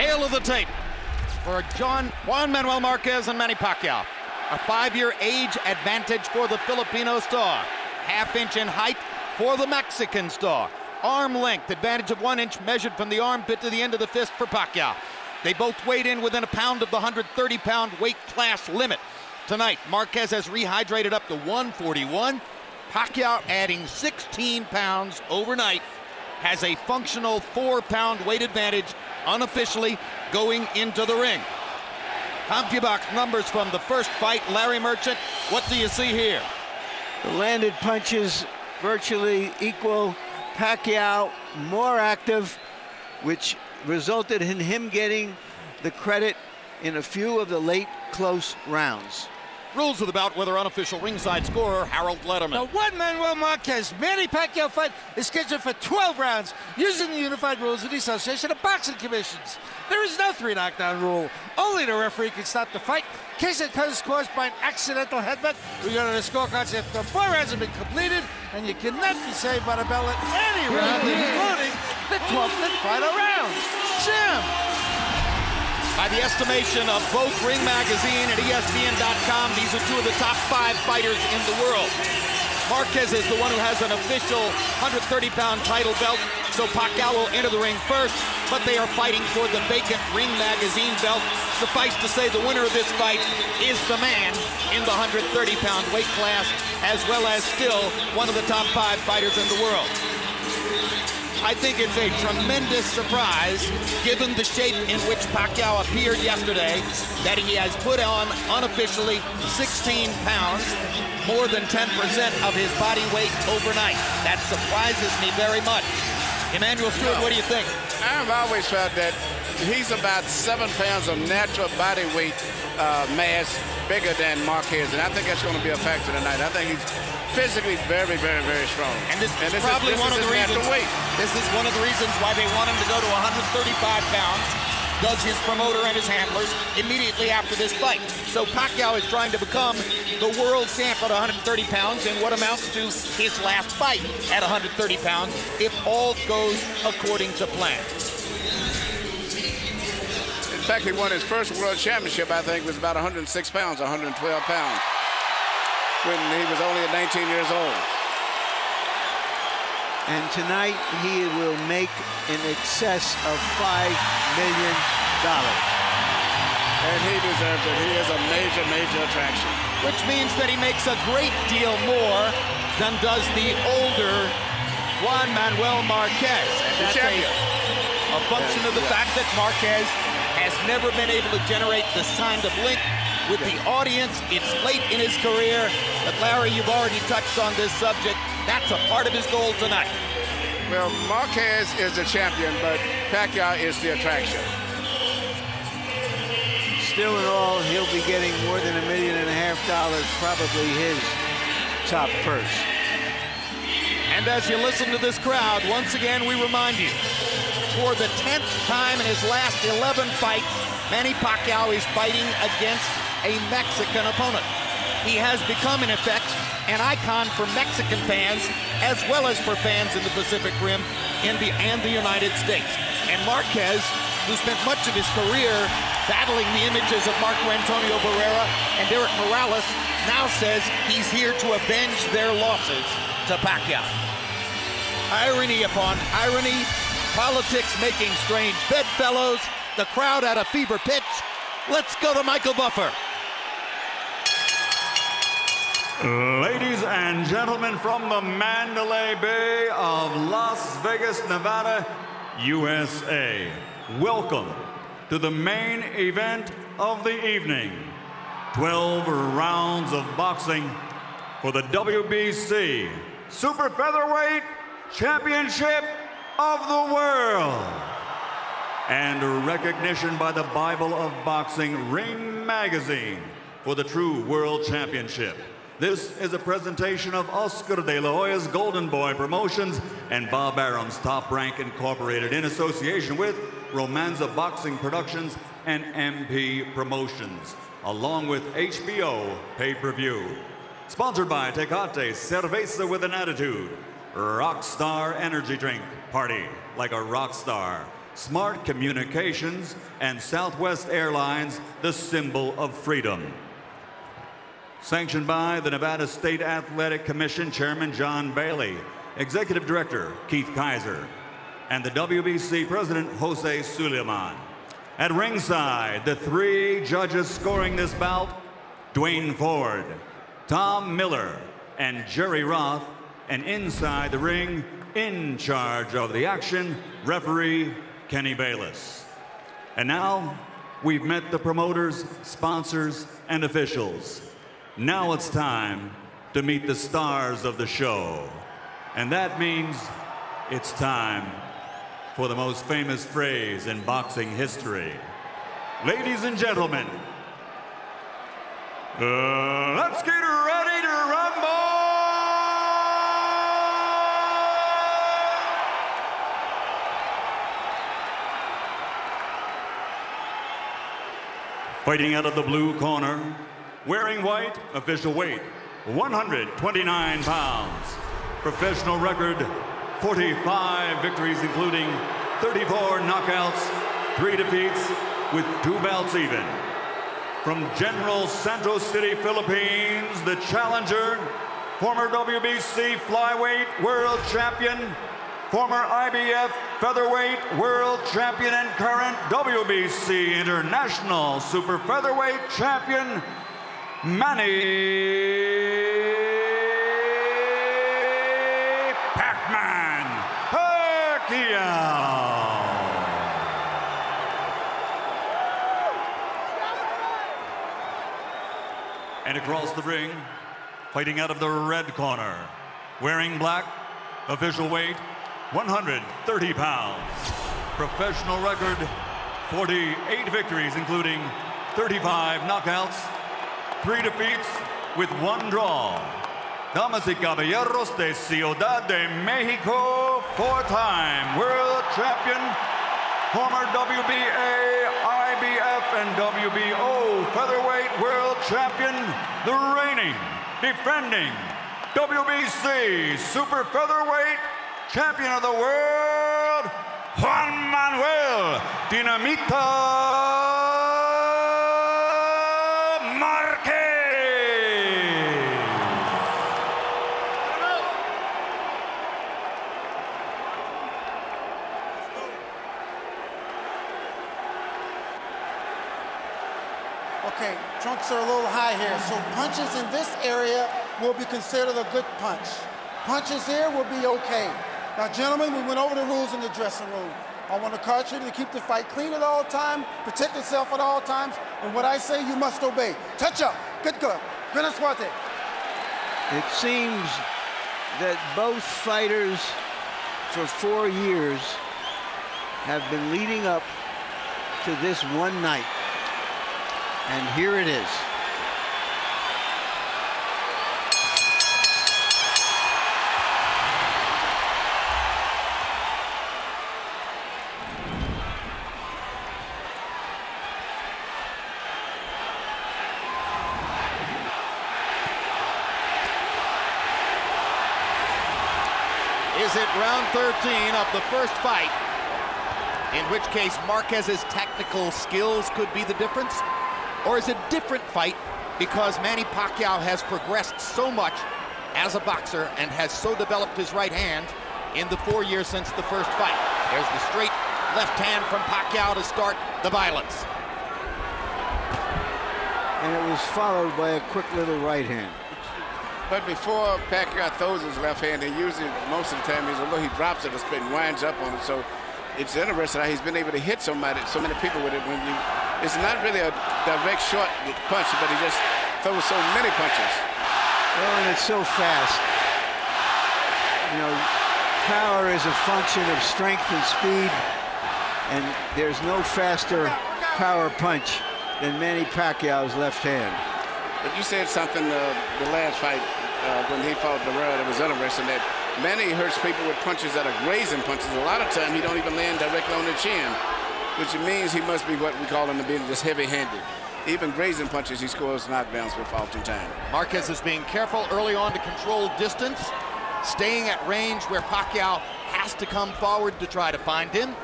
Tail of the tape for Juan Manuel Marquez and Manny Pacquiao. A 5-year age advantage for the Filipino star. Half-inch in height for the Mexican star. Arm length advantage of 1 inch measured from the armpit to the end of the fist for Pacquiao. They both weighed in within a pound of the 130-pound weight class limit. Tonight, Marquez has rehydrated up to 141. Pacquiao adding 16 pounds overnight, has a functional 4-pound weight advantage unofficially going into the ring. CompuBox numbers from the first fight. Larry Merchant, what do you see here? The landed punches virtually equal. Pacquiao more active, which resulted in him getting the credit in a few of the late close rounds. Rules of the bout, whether unofficial ringside scorer Harold Letterman. The Juan Manuel Marquez Manny Pacquiao fight is scheduled for 12 rounds using the unified rules of the Association of Boxing Commissions. There is no 3 knockdown rule. Only the referee can stop the fight in case it is caused by an accidental headbutt. We go to the scorecards after 4 rounds have been completed, and you cannot be saved by the bell at any round, including the 12th and final round. Jim. By the estimation of both Ring Magazine and ESPN.com, these are 2 of the top 5 fighters in the world. Marquez is the one who has an official 130-pound title belt, so Pacquiao will enter the ring first, but they are fighting for the vacant Ring Magazine belt. Suffice to say, the winner of this fight is the man in the 130-pound weight class, as well as still one of the top 5 fighters in the world. I think it's a tremendous surprise, given the shape in which Pacquiao appeared yesterday, that he has put on unofficially 16 pounds, more than 10% of his body weight overnight. That surprises me very much. Emmanuel Stewart, what do you think? I've always felt that he's about 7 pounds of natural body weight mass bigger than Marquez, and I think that's going to be a factor tonight. I think he's physically very, very, very strong. And this is probably one of the reasons. This is one of the reasons why they want him to go to 135 pounds. Does his promoter and his handlers immediately after this fight. So Pacquiao is trying to become the world champ at 130 pounds in what amounts to his last fight at 130 pounds, if all goes according to plan. In fact, he won his first world championship, I think, was about 106 pounds, 112 pounds, when he was only at 19 years old. And tonight he will make in excess of $5 million. And he deserves it. He is a major, major attraction. Which means that he makes a great deal more than does the older Juan Manuel Marquez. And that's a function of the fact that Marquez has never been able to generate the kind of link with the audience. It's late in his career, but Larry, you've already touched on this subject. That's a part of his goal tonight. Well, Marquez is the champion, but Pacquiao is the attraction. Still in all, he'll be getting more than $1.5 million, probably his top purse. And as you listen to this crowd, once again, we remind you, for the 10th time in his last 11 fights, Manny Pacquiao is fighting against a Mexican opponent. He has become, in effect, an icon for Mexican fans, as well as for fans in the Pacific Rim and the United States. And Marquez, who spent much of his career battling the images of Marco Antonio Barrera and Derek Morales, now says he's here to avenge their losses to Pacquiao. Irony upon irony, politics making strange bedfellows, the crowd at a fever pitch. Let's go to Michael Buffer. Ladies and gentlemen, from the Mandalay Bay of Las Vegas, Nevada, USA, welcome to the main event of the evening. 12 rounds of boxing for the WBC Super Featherweight Championship of the World. And recognition by the Bible of Boxing Ring Magazine for the true World Championship. This is a presentation of Oscar de la Hoya's Golden Boy Promotions and Bob Arum's Top Rank Incorporated in association with Romanza Boxing Productions and MP Promotions, along with HBO Pay-Per-View. Sponsored by Tecate Cerveza with an Attitude, Rockstar Energy Drink, party like a rock star. Smart Communications, and Southwest Airlines, the symbol of freedom. Sanctioned by the Nevada State Athletic Commission Chairman John Bailey, Executive Director Keith Kaiser, and the WBC President Jose Suleiman. At ringside, the 3 judges scoring this bout, Dwayne Ford, Tom Miller, and Jerry Roth, and inside the ring, in charge of the action, referee Kenny Bayless. And now, we've met the promoters, sponsors, and officials. Now it's time to meet the stars of the show. And that means it's time for the most famous phrase in boxing history. Ladies and gentlemen, let's get ready to rumble! Fighting out of the blue corner, wearing white, official weight, 129 pounds. Professional record, 45 victories, including 34 knockouts, 3 defeats, with 2 bouts even. From General Santos City, Philippines, the challenger, former WBC flyweight world champion, former IBF featherweight world champion, and current WBC international super featherweight champion, Manny Pacquiao. And across the ring, fighting out of the red corner, wearing black, official weight, 130 pounds. Professional record, 48 victories, including 35 knockouts, 3 defeats, with 1 draw. Damas y caballeros de Ciudad de Mexico, 4-time world champion, former WBA, IBF, and WBO featherweight world champion, the reigning, defending WBC super featherweight champion of the world, Juan Manuel Dinamita Marquez. Okay, trunks are a little high here, so punches in this area will be considered a good punch. Punches here will be okay. Now, gentlemen, we went over the rules in the dressing room. I want to caution you to keep the fight clean at all times, protect yourself at all times, and what I say, you must obey. Touch up. Good. Buena suerte. It seems that both fighters for 4 years have been leading up to this one night. And here it is. Is it round 13 of the first fight, in which case Marquez's technical skills could be the difference? Or is it a different fight because Manny Pacquiao has progressed so much as a boxer and has so developed his right hand in the 4 years since the first fight? There's the straight left hand from Pacquiao to start the violence. And it was followed by a quick little right hand. But before Pacquiao throws his left hand, and usually most of the time although he drops it, and winds up on it. So it's interesting how he's been able to hit so many people with it. It's not really a direct short punch, but he just throws so many punches. Well, and it's so fast. You know, power is a function of strength and speed, and there's no faster power punch than Manny Pacquiao's left hand. But you said something the last fight when he fought Barrera that was interesting, that Manny hurts people with punches that are grazing punches. A lot of time he don't even land directly on the chin, which means he must be what we call in the business just heavy-handed. Even grazing punches, he scores knockdowns with often time. Marquez is being careful early on to control distance, staying at range where Pacquiao has to come forward to try to find him.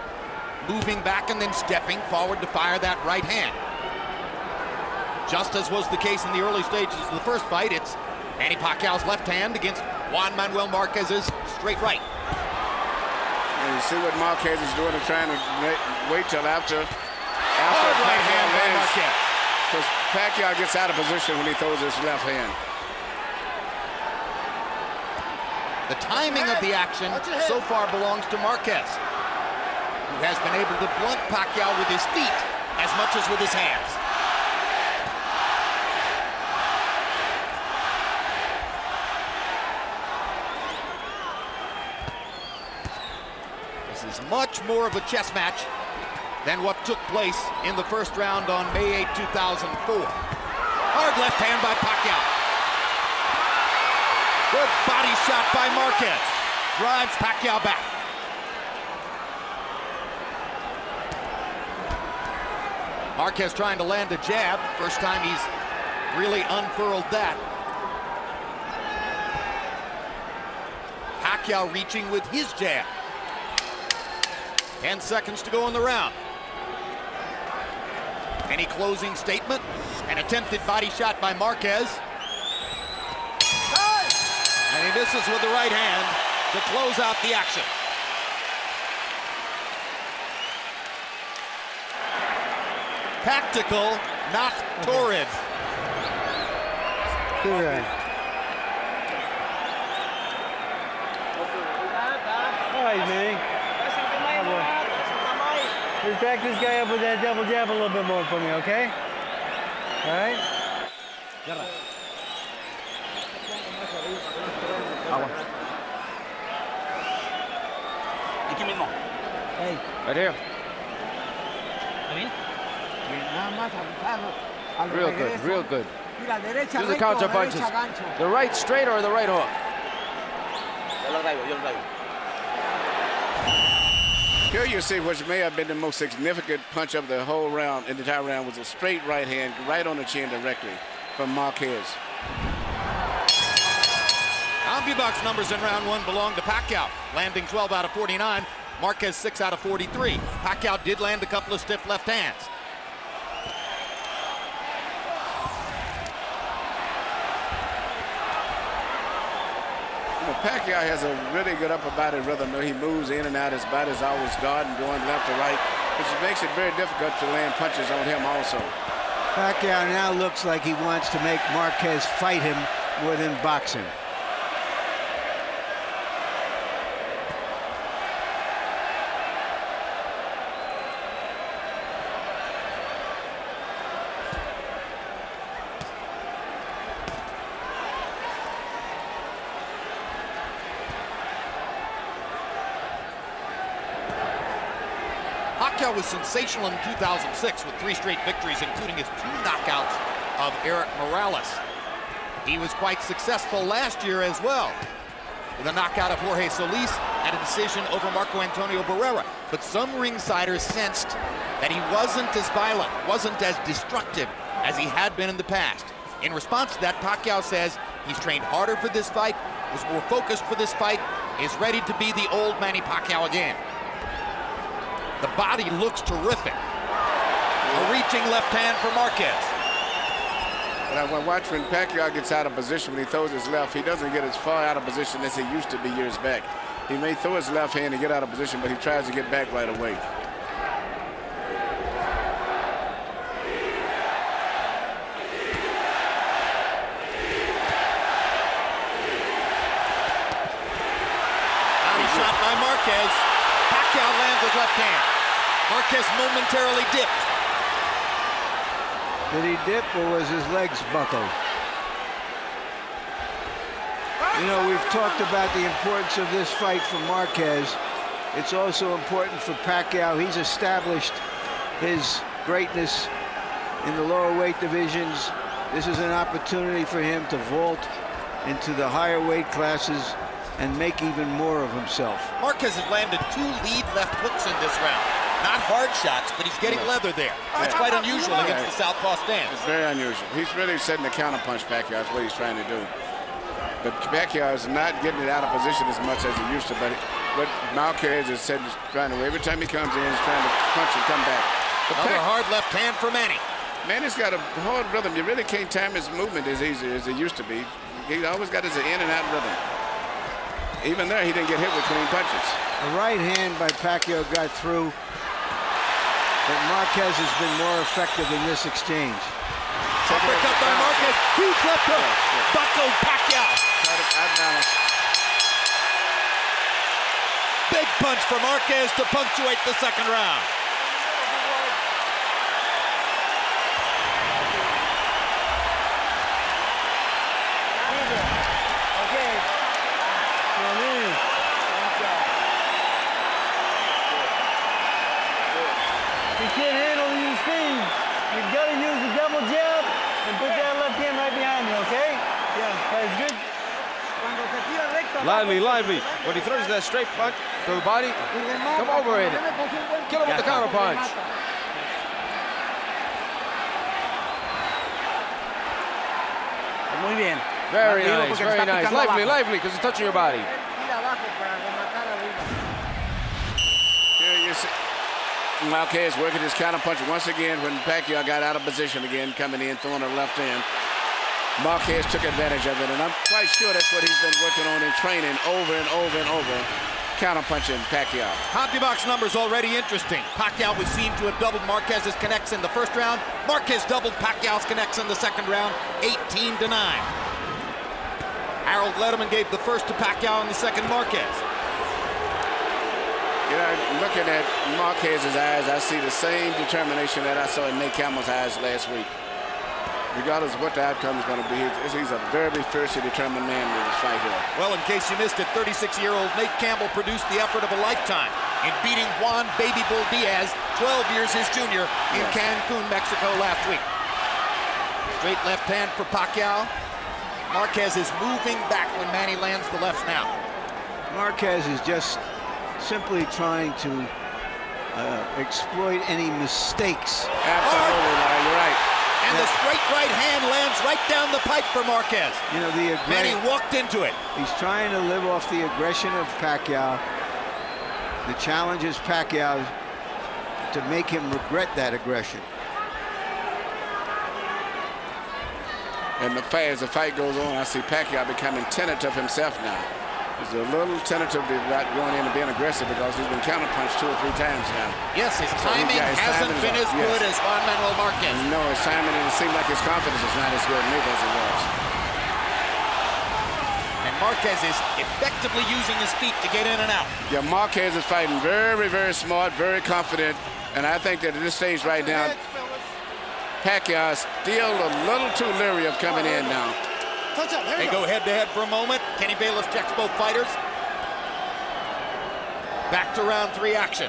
moving back and then stepping forward to fire that right hand. Just as was the case in the early stages of the first fight, it's Manny Pacquiao's left hand against Juan Manuel Marquez's straight right. And you see what Marquez is doing, and trying to wait till after right hand by Marquez. Because Pacquiao gets out of position when he throws his left hand. The timing of the action so far belongs to Marquez, who has been able to blunt Pacquiao with his feet as much as with his hands. This is much more of a chess match than what took place in the first round on May 8, 2004. Hard left hand by Pacquiao. Good body shot by Marquez. Drives Pacquiao back. Marquez trying to land a jab. First time he's really unfurled that. Pacquiao reaching with his jab. 10 seconds to go in the round. Any closing statement? An attempted body shot by Marquez. And he misses with the right hand to close out the action. Tactical, not torrid. Correct. All right, Manny. Just back this guy up with that double jab a little bit more for me, okay? All right? Aquí mismo. Hey. Right here. Real good, real good. Do the counter punches. The right straight or the right hook? Yo lo traigo. Here you see which may have been the most significant punch of the whole round, in the entire round, was a straight right hand right on the chin directly from Marquez. CompuBox numbers in round one belong to Pacquiao, landing 12 out of 49. Marquez 6 out of 43. Pacquiao did land a couple of stiff left hands. Pacquiao has a really good upper body rhythm. He moves in and out. His body's always guarding, going left to right, which makes it very difficult to land punches on him also. Pacquiao now looks like he wants to make Marquez fight him more than boxing. Pacquiao was sensational in 2006 with 3 straight victories, including his 2 knockouts of Eric Morales. He was quite successful last year as well, with a knockout of Jorge Solis and a decision over Marco Antonio Barrera. But some ringsiders sensed that he wasn't as violent, wasn't as destructive as he had been in the past. In response to that, Pacquiao says he's trained harder for this fight, was more focused for this fight, is ready to be the old Manny Pacquiao again. The body looks terrific. A reaching left hand for Marquez. But I watch when Pacquiao gets out of position, when he throws his left, he doesn't get as far out of position as he used to be years back. He may throw his left hand and get out of position, but he tries to get back right away. Body shot by Marquez. Pacquiao lands his left hand. Marquez momentarily dipped. Did he dip or was his legs buckled? You know, we've talked about the importance of this fight for Marquez. It's also important for Pacquiao. He's established his greatness in the lower weight divisions. This is an opportunity for him to vault into the higher weight classes and make even more of himself. Marquez has landed 2 lead left hooks in this round. Not hard shots, but he's getting leather there. That's quite unusual against the southpaw stance. It's very unusual. He's really setting the counter punch, Pacquiao. That's what he's trying to do. But Pacquiao is not getting it out of position as much as he used to, but what Marquez is said, trying to, every time he comes in, he's trying to punch and come back. Another hard left hand for Manny. Manny's got a hard rhythm. You really can't time his movement as easy as it used to be. He always got his in and out rhythm. Even there, he didn't get hit with clean punches. A right hand by Pacquiao got through, but Marquez has been more effective in this exchange. Uppercut by Marquez. Huge left hook. Buckled Pacquiao. Big punch for Marquez to punctuate the second round. You can't handle these things. You've got to use the double jab and put that left hand right behind you, okay? Yeah, that's good. Lively, lively. When he throws that straight punch to the body, come over in it. Kill him with the counter punch. Muy bien. Very nice, very nice. Lively, lively, because it's touching your body. Here you see Marquez working his counter punch once again when Pacquiao got out of position again, coming in, throwing a left hand. Marquez took advantage of it, and I'm quite sure that's what he's been working on in training over and over and over, counter-punching Pacquiao. CompuBox numbers already interesting. Pacquiao was seen to have doubled Marquez's connects in the first round. Marquez doubled Pacquiao's connects in the second round, 18-9. Harold Letterman gave the first to Pacquiao and the second Marquez. You know, looking at Marquez's eyes, I see the same determination that I saw in Nate Campbell's eyes last week. Regardless of what the outcome is going to be, he's a very fiercely determined man in this fight here. Well, in case you missed it, 36-year-old Nate Campbell produced the effort of a lifetime in beating Juan Baby Bull Diaz, 12 years his junior, in Cancun, Mexico last week. Straight left hand for Pacquiao. Marquez is moving back when Manny lands the left now. Marquez is just simply trying to exploit any mistakes. Absolutely, Larry, you're right. And the straight right hand lands right down the pipe for Marquez. You know, Manny walked into it. He's trying to live off the aggression of Pacquiao. The challenge is Pacquiao to make him regret that aggression. And as the fight goes on, I see Pacquiao becoming tentative himself now. He's a little tentative about going in and being aggressive because he's been counterpunched 2 or 3 times now. Yes, his timing hasn't been as good as Juan Manuel Marquez. No, his timing, and it seemed like his confidence is not as good neither as it was. And Marquez is effectively using his feet to get in and out. Yeah, Marquez is fighting very smart, very confident. And I think that at this stage right now, Pacquiao is still a little too leery of coming in now. They go head-to-head for a moment. Kenny Bayless checks both fighters. Back to round 3 action.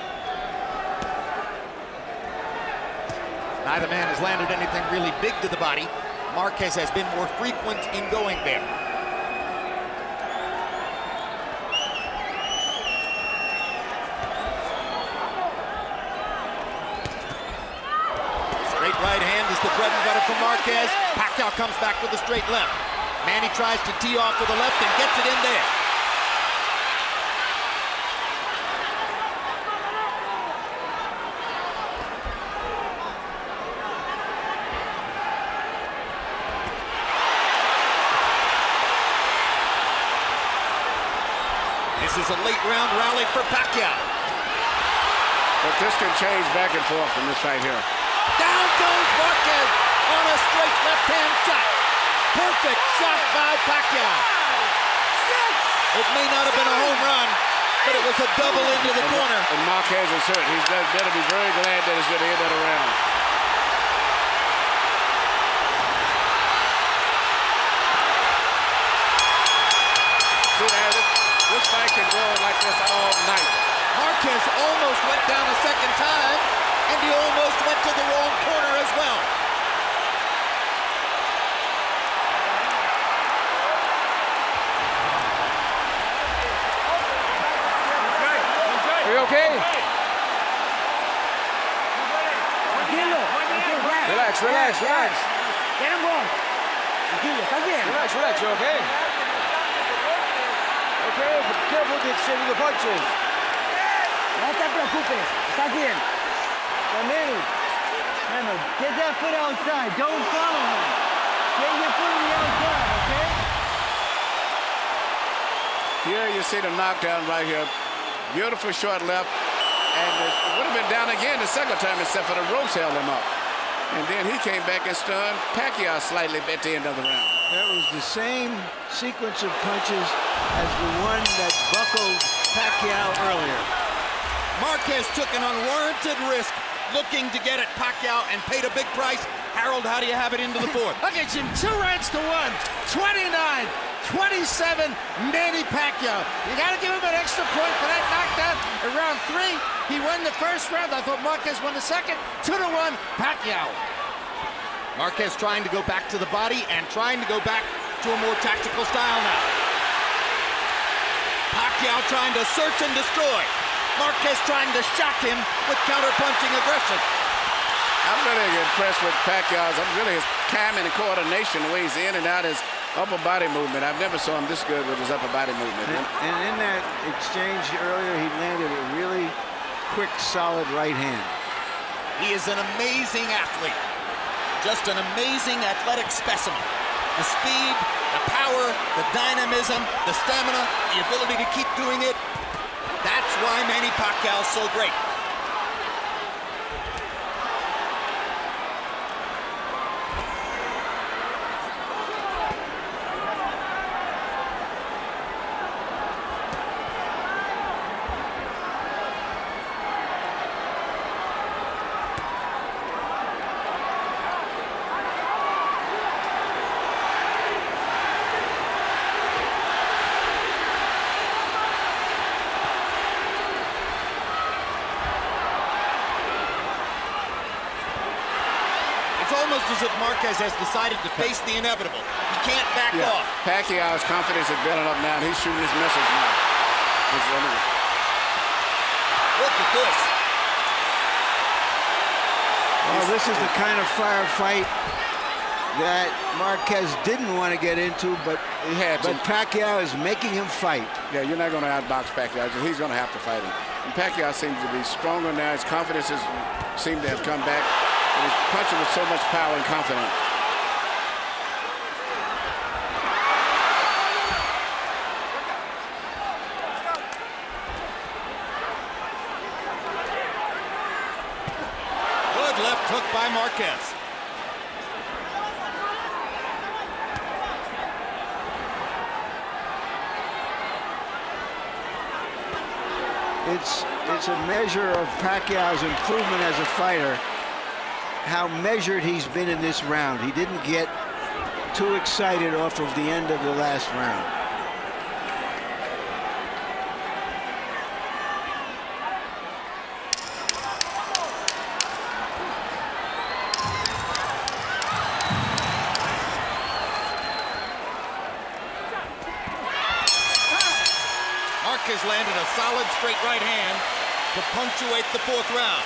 Neither man has landed anything really big to the body. Marquez has been more frequent in going there. Straight right hand is the bread and butter for Marquez. Pacquiao comes back with a straight left. Manny tries to tee off with the left and gets it in there. This is a late round rally for Pacquiao. But this can change back and forth in this fight here. Down goes Marquez on a straight left-hand shot. Perfect shot by Pacquiao. It may not have been a home run, but it was a double into the corner. And Marquez is hurt. He's better be very glad that he's going to hit that around. See there, this fight can go like this all night. Marquez almost went down a second time, and he almost went to the wrong corner as well. Are you okay? Relax, relax, relax. Get him going. Tranquilo, ¿estás bien? Relax, relax, you okay? Okay, but careful with the exchange of the punches. No te preocupes. Estás bien. Manny, get that foot outside. Don't follow him. Get your foot on the outside, okay? Here you see the knockdown right here. Beautiful short left. And it would have been down again the second time except for the ropes held him up. And then he came back and stunned Pacquiao slightly at the end of the round. That was the same sequence of punches as the one that buckled Pacquiao earlier. Marquez took an unwarranted risk looking to get at Pacquiao and paid a big price. Harold, how do you have it into the fourth? Look at Jim, 2 rounds to 1. 29-27, Manny Pacquiao. You got to give him an extra point for that knockdown in round 3. He won the first round. I thought Marquez won the second. 2-1, Pacquiao. Marquez trying to go back to the body and trying to go back to a more tactical style now. Pacquiao trying to search and destroy. Marquez trying to shock him with counter-punching aggression. I'm really impressed with Pacquiao's. I'm really his timing and coordination, the way he's in and out his upper body movement. I've never saw him this good with his upper body movement. And in that exchange earlier, he landed a really quick, solid right hand. He is an amazing athlete. Just an amazing athletic specimen. The speed, the power, the dynamism, the stamina, the ability to keep doing it. That's why Manny Pacquiao is so great. It's almost as if Marquez has decided to face the inevitable. He can't back off. Pacquiao's confidence is building up now. He's shooting his missiles now. Look at this. Well, this is the kind of firefight that Marquez didn't want to get into, but Pacquiao is making him fight. Yeah, you're not going to outbox Pacquiao. He's going to have to fight him. And Pacquiao seems to be stronger now. His confidence seems to have come back. And he's punching with so much power and confidence. Good left hook by Marquez. It's a measure of Pacquiao's improvement as a fighter, how measured he's been in this round. He didn't get too excited off of the end of the last round. Marquez landed a solid straight right hand to punctuate the fourth round.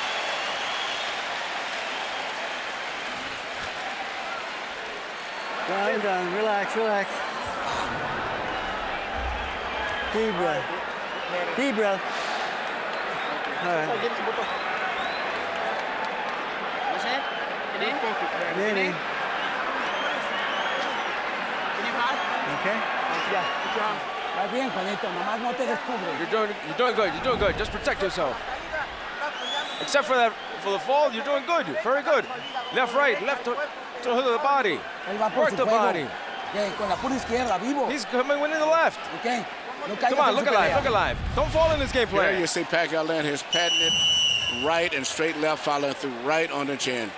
Done. Relax. Deep breath. All right. Manny. Okay? You're doing good. Just protect yourself. Except for the fall, you're doing good. Very good. Left, right, left to the body. Work the body. He's coming in the left. Come on, look alive. Don't fall in this game plan. There you see Pacquiao land his patented right and straight left, following through right on the chin.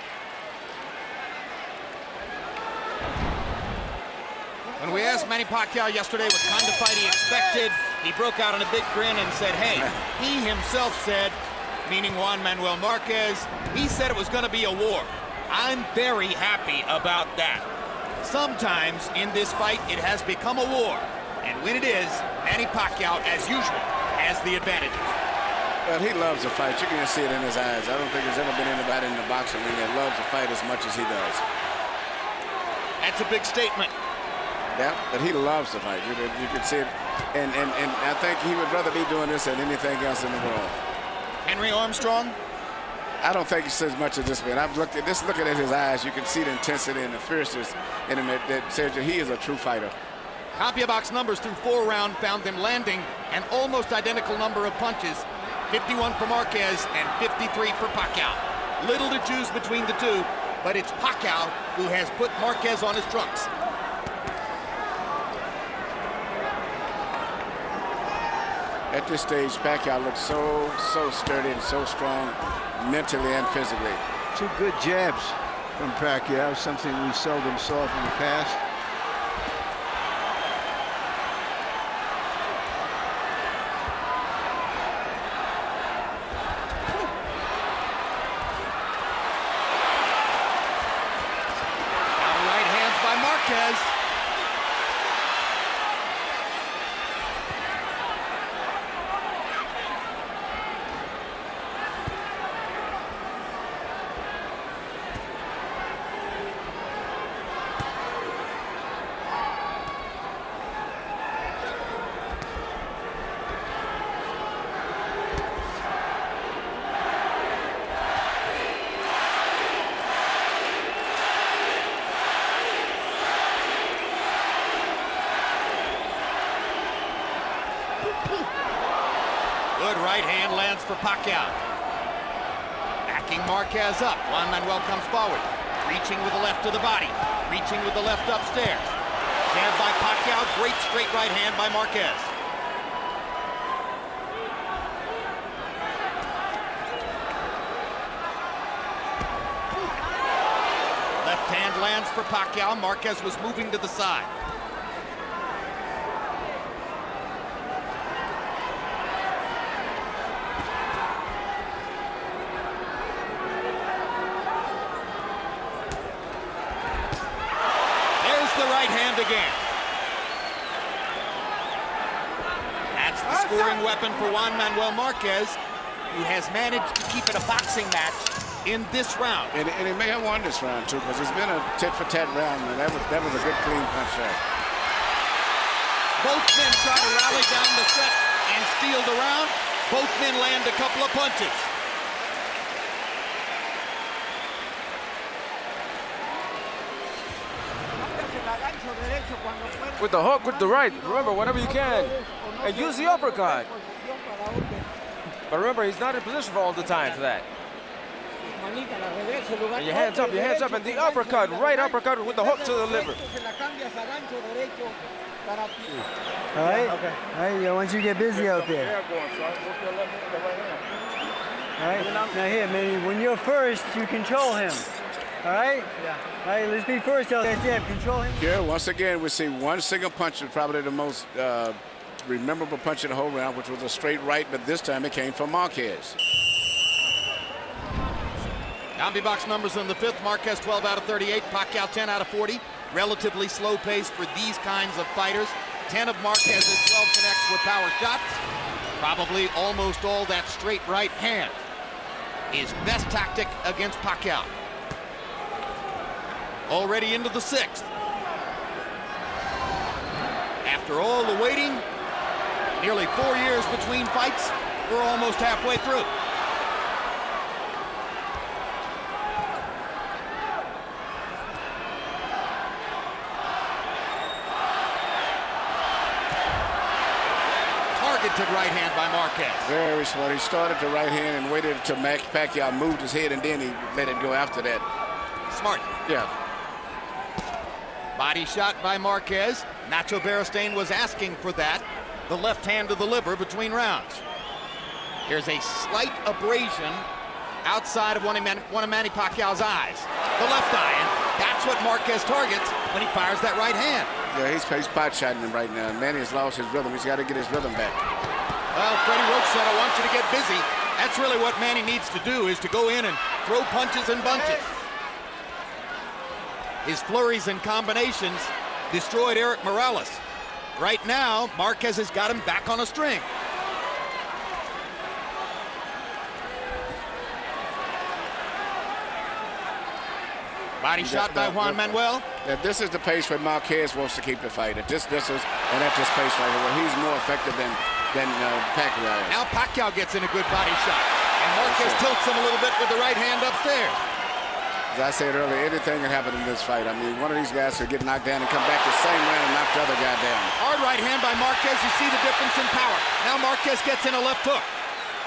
When we asked Manny Pacquiao yesterday what kind of fight he expected, he broke out in a big grin and said, hey, he himself said, meaning Juan Manuel Marquez, he said it was going to be a war. I'm very happy about that. Sometimes in this fight, it has become a war. And when it is, Manny Pacquiao, as usual, has the advantage. Well, he loves to fight. You can just see it in his eyes. I don't think there's ever been anybody in the boxing ring that loves to fight as much as he does. That's a big statement. Yeah, but he loves to fight. You can see it. And I think he would rather be doing this than anything else in the world. Henry Armstrong? I don't think he says much of this man. I've looked at this, looking at his eyes, you can see the intensity and the fierceness in him that says that he is a true fighter. CompuBox numbers through 4 rounds found them landing an almost identical number of punches, 51 for Marquez and 53 for Pacquiao. Little to choose between the two, but it's Pacquiao who has put Marquez on his trunks. At this stage, Pacquiao looks so sturdy and so strong mentally and physically. 2 good jabs from Pacquiao, something we seldom saw from the past. Right hands by Marquez. Good right hand lands for Pacquiao. Backing Marquez up. Juan Manuel comes forward. Reaching with the left to the body. Reaching with the left upstairs. Jab by Pacquiao. Great straight right hand by Marquez. Left hand lands for Pacquiao. Marquez was moving to the side. The right hand again. That's the scoring weapon for Juan Manuel Marquez, who has managed to keep it a boxing match in this round. And he may have won this round too, because it's been a tit-for-tat round, and that was a good clean punch there. Both men try to rally down the set and steal the round. Both men land a couple of punches. With the hook, with the right. Remember, whenever you can. And use the uppercut. But remember, he's not in position for all the time for that. And your hands up, and the uppercut, right uppercut with the hook to the liver. All right? Okay. All right, I want you to get busy out there. All right? Now here, man, when you're first, you control him. All right? Yeah. All right, let's be first out there, Jeb. Control him. Here, once again, we see one single punch, is probably the most memorable punch in the whole round, which was a straight right, but this time it came from Marquez. CompuBox numbers in the 5th. Marquez 12 out of 38. Pacquiao 10 out of 40. Relatively slow pace for these kinds of fighters. 10 of Marquez's 12 connects with power shots. Probably almost all that straight right hand. His best tactic against Pacquiao. Already into the 6th. After all the waiting, nearly 4 years between fights, we're almost halfway through. Targeted right hand by Marquez. Very smart. He started the right hand and waited until Pacquiao moved his head, and then he let it go after that. Smart. Yeah. Body shot by Marquez. Nacho Beristain was asking for that. The left hand to the liver between rounds. Here's a slight abrasion outside of one of Manny Pacquiao's eyes. The left eye, and that's what Marquez targets when he fires that right hand. Yeah, he's pot shotting him right now. Manny has lost his rhythm. He's got to get his rhythm back. Well, Freddie Roach said, I want you to get busy. That's really what Manny needs to do, is to go in and throw punches and bunches. His flurries and combinations destroyed Eric Morales. Right now, Marquez has got him back on a string. Body shot by Juan Manuel. Yeah, this is the pace where Marquez wants to keep the fight. At this pace right here, where he's more effective than Pacquiao is. Now Pacquiao gets in a good body shot. And Marquez tilts him a little bit with the right hand upstairs. As I said earlier, anything can happen in this fight. I mean, one of these guys could get knocked down and come back the same round and knock the other guy down. Hard right hand by Marquez. You see the difference in power. Now Marquez gets in a left hook.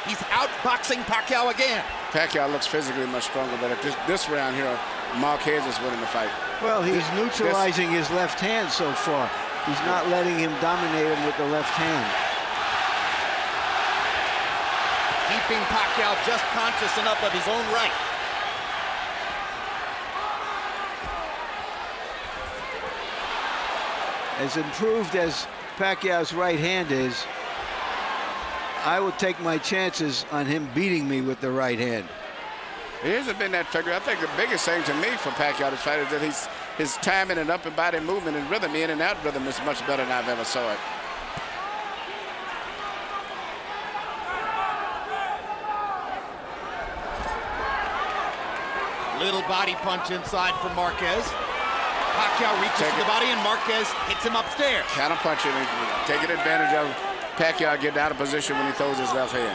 He's outboxing Pacquiao again. Pacquiao looks physically much stronger, but at this round here, Marquez is winning the fight. Well, he's neutralizing his left hand so far. He's not letting him dominate him with the left hand. Keeping Pacquiao just conscious enough of his own right. As improved as Pacquiao's right hand is, I will take my chances on him beating me with the right hand. It hasn't been that figure. I think the biggest thing to me for Pacquiao this fight is that his timing and upper body movement and rhythm, in and out rhythm, is much better than I've ever saw it. Little body punch inside from Marquez. Pacquiao reaches to the body and Marquez hits him upstairs. Counter punching, taking advantage of Pacquiao getting out of position when he throws his left hand.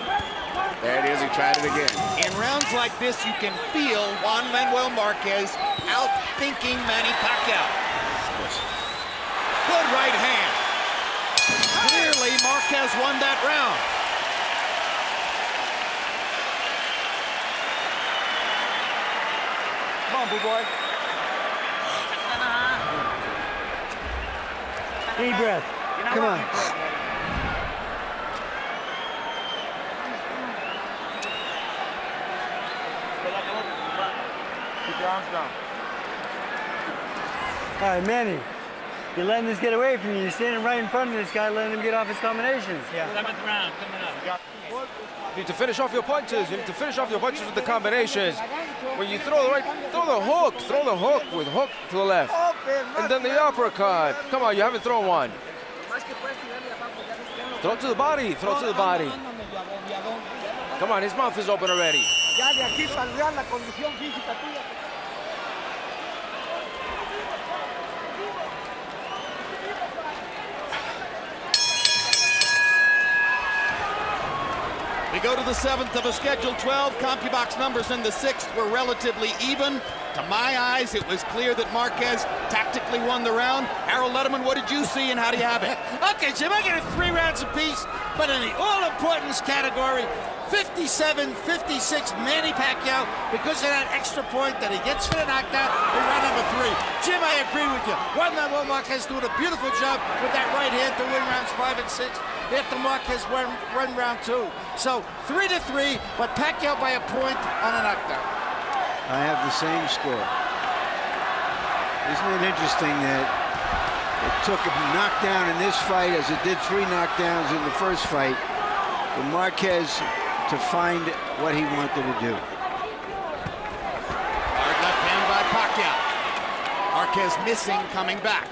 There it is, he tried it again. In rounds like this, you can feel Juan Manuel Marquez out-thinking Manny Pacquiao. Good right hand. Clearly, Marquez won that round. Come on, big boy. Deep breath. Come on. Keep your arms down. All right, Manny. You're letting this get away from you. You're standing right in front of this guy, letting him get off his combinations. Yeah. 7th round coming up. You need to finish off your punches. You need to finish off your punches with the combinations. When you throw the right, throw the hook. Throw the hook with hook to the left. And then the uppercut. Come on, you haven't thrown one. Throw it to the body. Throw it to the body. Come on, his mouth is open already. We go to the 7th of a scheduled 12. CompuBox numbers in the 6th were relatively even. To my eyes, it was clear that Marquez tactically won the round. Harold Letterman, what did you see and how do you have it? Okay, Jim, I get it 3 rounds apiece, but in the all-importance category, 57-56 Manny Pacquiao, because of that extra point that he gets for the knockdown in round number 3. Jim, I agree with you. Juan Manuel Marquez doing a beautiful job with that right hand to win rounds 5 and 6. After Marquez won round 2. So 3-3, but Pacquiao by a point on a knockdown. I have the same score. Isn't it interesting that it took a knockdown in this fight as it did 3 knockdowns in the first fight for Marquez to find what he wanted to do. Hard left hand by Pacquiao. Marquez missing, coming back.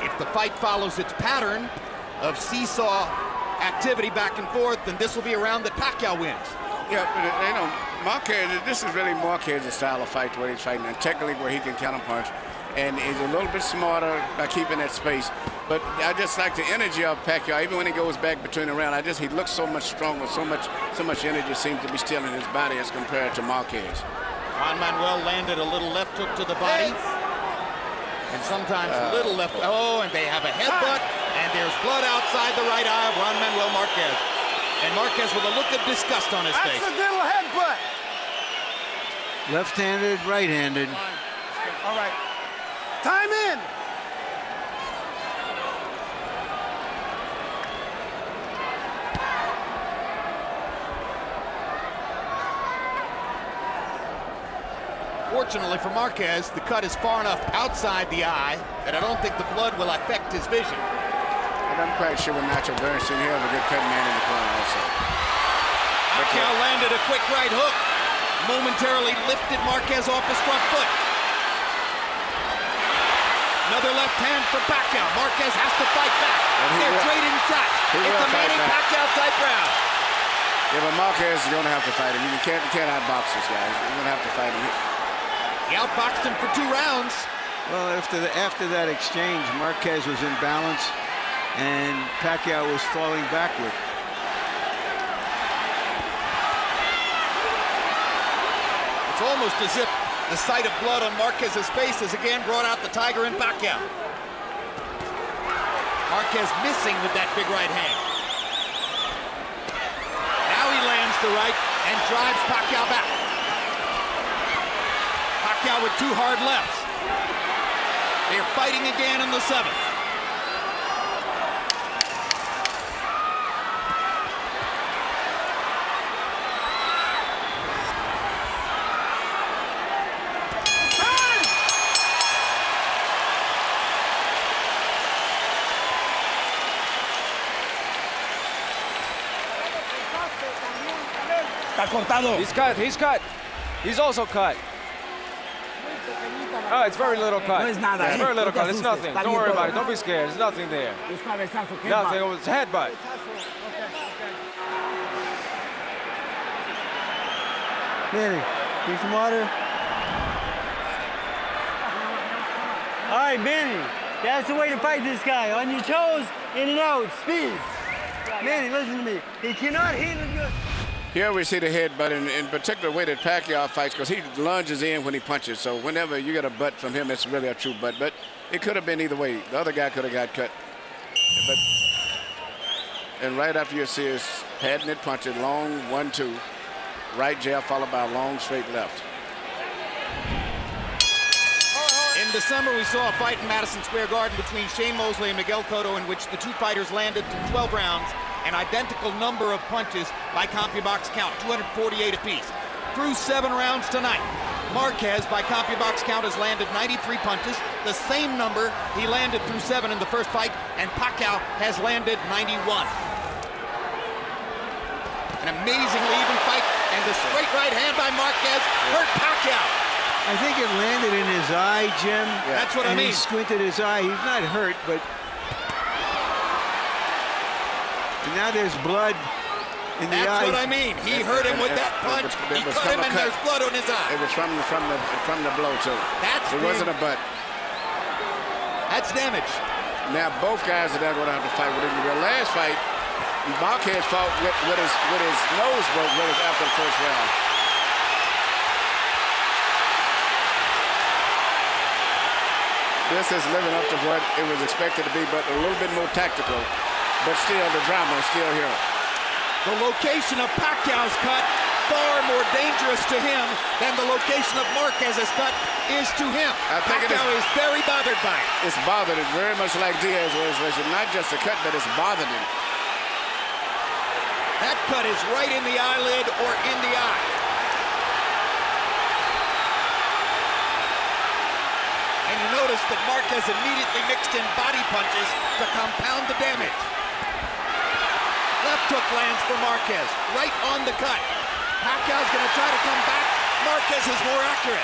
If the fight follows its pattern of seesaw activity back and forth, then this will be a round that Pacquiao wins. Yeah, but you know, Marquez, this is really Marquez's style of fight, where he's fighting, and technically where he can counterpunch, and he's a little bit smarter by keeping that space. But I just like the energy of Pacquiao. Even when he goes back between the round, he looks so much stronger, so much energy seems to be still in his body as compared to Marquez. Juan Manuel landed a little left hook to the body. And sometimes a little left. Oh, and they have a headbutt. And there's blood outside the right eye of Juan Manuel Marquez. And Marquez with a look of disgust on his face. Accidental headbutt. Left-handed, right-handed. All right. Time in. Fortunately for Marquez, the cut is far enough outside the eye that I don't think the blood will affect his vision. And I'm quite sure with Nacho Bernstein, he'll have a good cut man in the corner also. Pacquiao landed a quick right hook. Momentarily lifted Marquez off his front foot. Another left hand for Pacquiao. Marquez has to fight back. They're trading shots. It's a Manny Pacquiao type round. Yeah, but Marquez is going to have to fight him. You can't outbox this guy. You're going to have to fight him. He outboxed him for 2 rounds. Well, after that exchange, Marquez was in balance, and Pacquiao was falling backward. almost as if the sight of blood on Marquez's face has again brought out the tiger in Pacquiao. Marquez missing with that big right hand. Now he lands the right and drives Pacquiao back. Pacquiao with 2 hard lefts. They're fighting again in the 7th. He's cut, he's cut. He's also cut. Oh, it's very little cut. No es nada, It's very little cut. It's nothing. Está Don't bien worry todo. about it. Don't be scared. There's nothing there. Es cabezazo, ¿qué Nothing. va? It was a headbutt. Manny, need some water? All right, Manny, that's the way to fight this guy. On your toes, in and out, speed. Manny, listen to me. He cannot handle your... Here we see the headbutt, in particular way that Pacquiao fights, because he lunges in when he punches. So whenever you get a butt from him, it's really a true butt. But it could have been either way. The other guy could have got cut. And right after you see his patented punches, long 1-2, right jab followed by a long straight left. In December, we saw a fight in Madison Square Garden between Shane Mosley and Miguel Cotto, in which the 2 fighters landed through 12 rounds, an identical number of punches by CompuBox count, 248 apiece. Through 7 rounds tonight, Marquez, by CompuBox count, has landed 93 punches, the same number he landed through 7 in the first fight, and Pacquiao has landed 91. An amazingly even fight, and the straight right hand by Marquez hurt Pacquiao. I think it landed in his eye, Jim. Yeah. That's what I mean. He squinted his eye. He's not hurt, but and now there's blood in the eye. That's what I mean. He hurt him with that punch. He cut him, and there's blood on his eye. It was from the blow too. It wasn't a butt. That's damage. Now both guys are now going to have to fight with him. The last fight, Marquez fought with his nose broke after the first round. This is living up to what it was expected to be, but a little bit more tactical. But still, the drama is still here. The location of Pacquiao's cut, far more dangerous to him than the location of Marquez's cut is to him. I think Pacquiao is very bothered by it. It's bothered him very much like Diaz was. It's not just a cut, but it's bothered him. That cut is right in the eyelid or in the eye. And you notice that Marquez immediately mixed in body punches to compound the damage. Left hook lands for Marquez, right on the cut. Pacquiao's going to try to come back. Marquez is more accurate.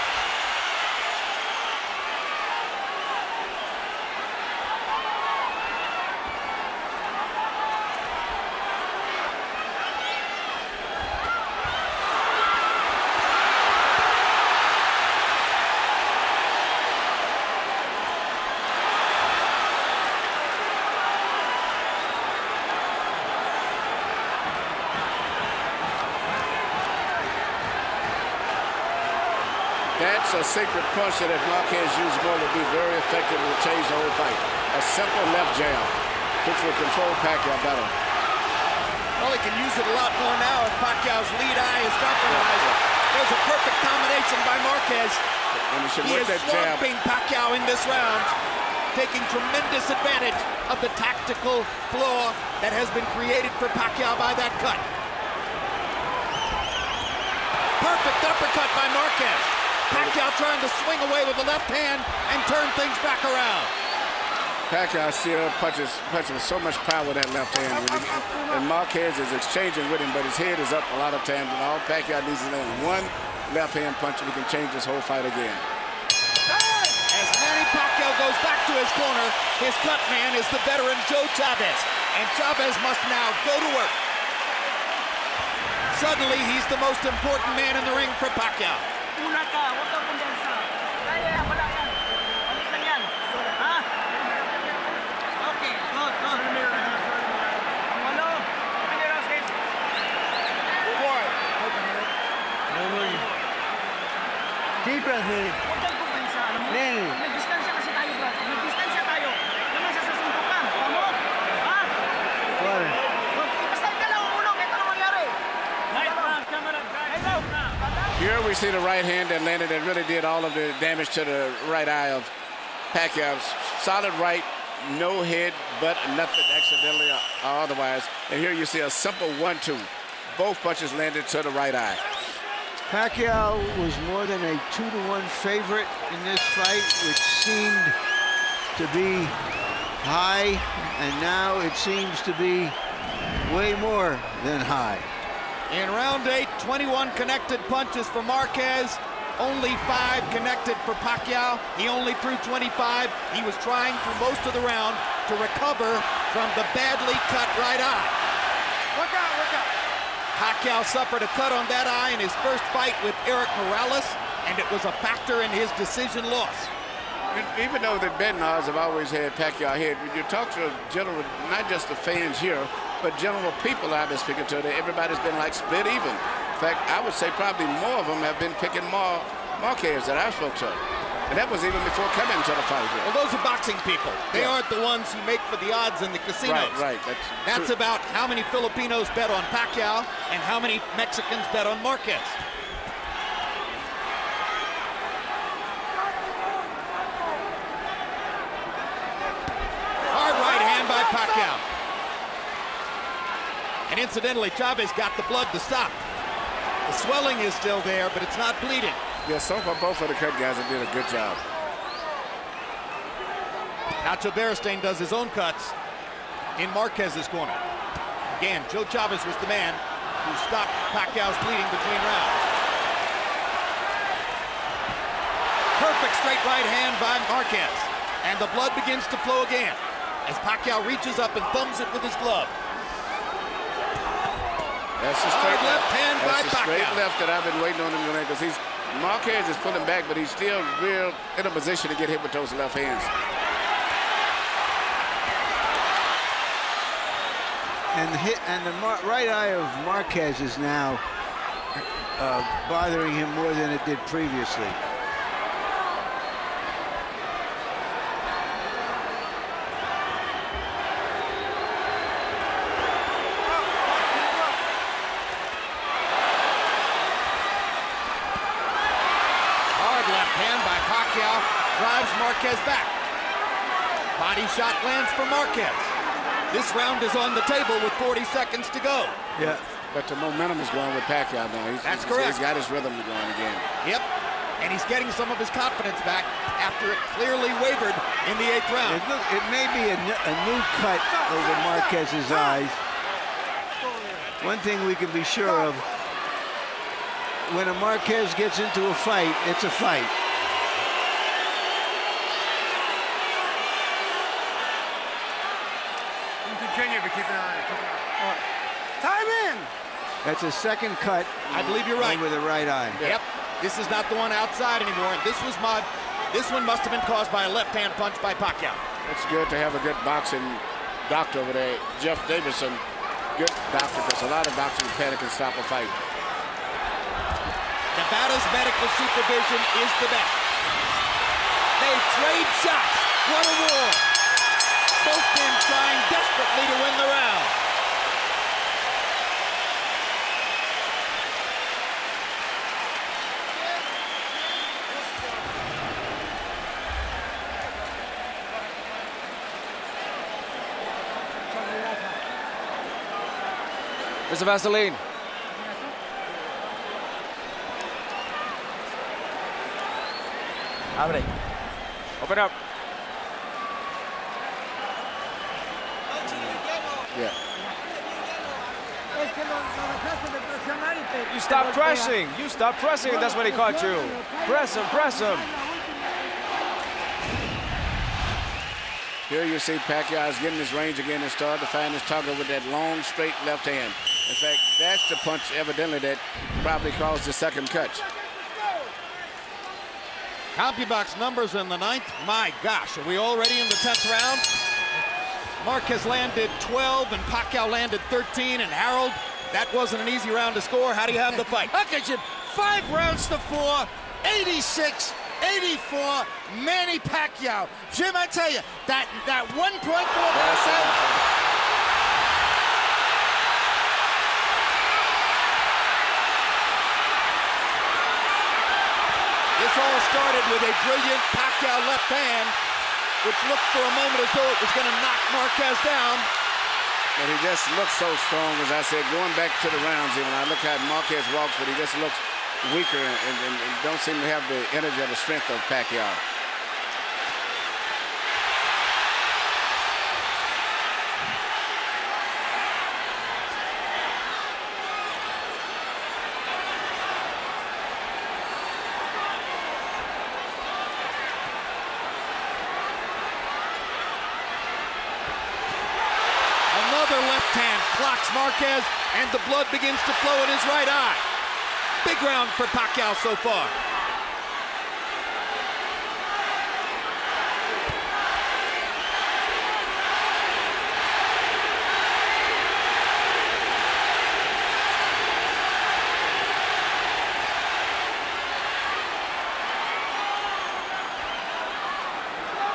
That's a secret punch that if Marquez used more would be very effective and would change the whole fight. A simple left jab, which would control Pacquiao better. Well, he can use it a lot more now if Pacquiao's lead eye is compromised. There's a perfect combination by Marquez. He is swamping Pacquiao in this round, taking tremendous advantage of the tactical flaw that has been created for Pacquiao by that cut. Perfect uppercut by Marquez. Pacquiao trying to swing away with the left hand and turn things back around. Pacquiao still punches with so much power with that left hand. And Marquez is exchanging with him, but his head is up a lot of times. And all Pacquiao needs is land one left hand punch, and he can change this whole fight again. As Manny Pacquiao goes back to his corner, his cut man is the veteran Joe Chavez. And Chavez must now go to work. Suddenly, he's the most important man in the ring for Pacquiao. see the right hand that landed that really did all of the damage to the right eye of Pacquiao. Solid right, no head, but nothing accidentally or otherwise. And here you see a simple 1-2. Both punches landed to the right eye. Pacquiao was more than a 2-to-1 favorite in this fight, which seemed to be high, and now it seems to be way more than high. In round 8, 21 connected punches for Marquez, only 5 connected for Pacquiao. He only threw 25. He was trying through most of the round to recover from the badly cut right eye. Look out, look out. Pacquiao suffered a cut on that eye in his first fight with Eric Morales, and it was a factor in his decision loss. Even though the betting odds have always had Pacquiao ahead, when you talk to general, not just the fans here, but general people I've been speaking to, everybody's been like split even. In fact, I would say probably more of them have been picking Marquez that I spoke to. And that was even before coming to the fight here. Well, those are boxing people. They Yeah. aren't the ones who make for the odds in the casinos. Right. That's true. about how many Filipinos bet on Pacquiao and how many Mexicans bet on Marquez. Hard right hand by Pacquiao. And incidentally, Chavez got the blood to stop. The swelling is still there, but it's not bleeding. Yeah, so far both of the cut guys have did a good job. Nacho Beristain does his own cuts in Marquez's corner. Again, Joe Chavez was the man who stopped Pacquiao's bleeding between rounds. Perfect straight right hand by Marquez. And the blood begins to flow again as Pacquiao reaches up and thumbs it with his glove. That's the straight Hard left hand by That's the straight Pacquiao. left that I've been waiting on him to land, because Marquez is pulling back, but he's still real in a position to get hit with those left hands. And the right eye of Marquez is now bothering him more than it did previously. Hard left hand by Pacquiao drives Marquez back. Body shot lands for Marquez. This round is on the table with 40 seconds to go. Yeah. But the momentum is going with Pacquiao now. That's correct. He's got his rhythm going again. Yep. And he's getting some of his confidence back after it clearly wavered in the 8th round. It may be a new cut over Marquez's eyes. One thing we can be sure of, when a Marquez gets into a fight, it's a fight. Continue, but keep an eye on it. Time in. That's a second cut. I believe you're right. Over the right eye. Yep. This is not the one outside anymore. This one must have been caused by a left-hand punch by Pacquiao. It's good to have a good boxing doctor over there, Jeff Davidson. Good doctor, because a lot of doctors panic and stop a fight. Nevada's medical supervision is the best. They trade shots. What a war. Both men trying desperately to win the round. Mr. Vaseline. Abre. Open up. Yeah. You stop pressing. You stop pressing, and that's when he caught you. Press him, press him. Here you see Pacquiao is getting his range again and starting to find his target with that long, straight left hand. In fact, that's the punch, evidently, that probably caused the second cut. CompuBox numbers in the 9th. My gosh, are we already in the 10th round? Marquez landed 12 and Pacquiao landed 13. And Harold, that wasn't an easy round to score. How do you have the fight? Okay, Jim. 5 rounds to 4, 86-84, Manny Pacquiao. Jim, I tell you, that 1.4%. This all started with a brilliant Pacquiao left hand, which looked for a moment as though it was going to knock Marquez down. But he just looks so strong, as I said, going back to the rounds. Even I look how Marquez walks, but he just looks weaker and don't seem to have the energy or the strength of Pacquiao. Another left hand clocks Marquez, and the blood begins to flow in his right eye. Big round for Pacquiao so far.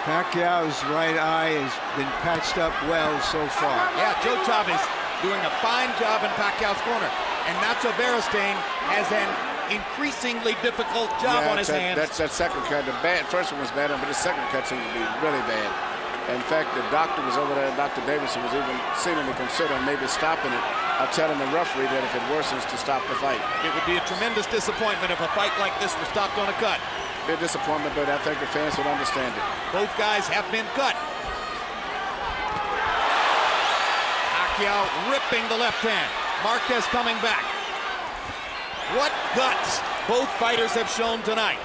Pacquiao's right eye has been patched up well so far. Yeah, Joe Chavez doing a fine job in Pacquiao's corner. And Nacho Beristain has an increasingly difficult job on his hands. That's that second cut. The first one was bad, but the second cut seems to be really bad. In fact, the doctor was over there, Dr. Davidson was even seemingly considering maybe stopping it. I'm telling the referee that if it worsens to stop the fight. It would be a tremendous disappointment if a fight like this was stopped on a cut. Be a disappointment, but I think the fans would understand it. Both guys have been cut. Pacquiao ripping the left hand. Marquez coming back. What guts both fighters have shown tonight.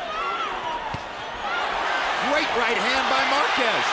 Great right hand by Marquez.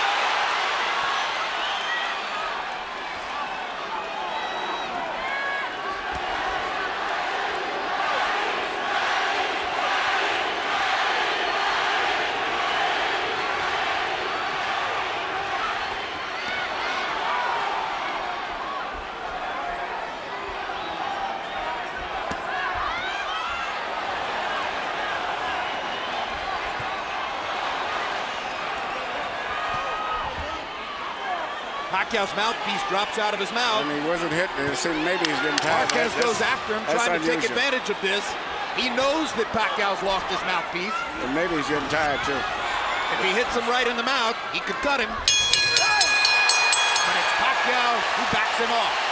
Pacquiao's mouthpiece drops out of his mouth. And he wasn't hit. It seemed maybe he's getting tired. Marquez goes after him, trying to take advantage of this. He knows that Pacquiao's lost his mouthpiece. And maybe he's getting tired, too. If he hits him right in the mouth, he could cut him. But it's Pacquiao who backs him off.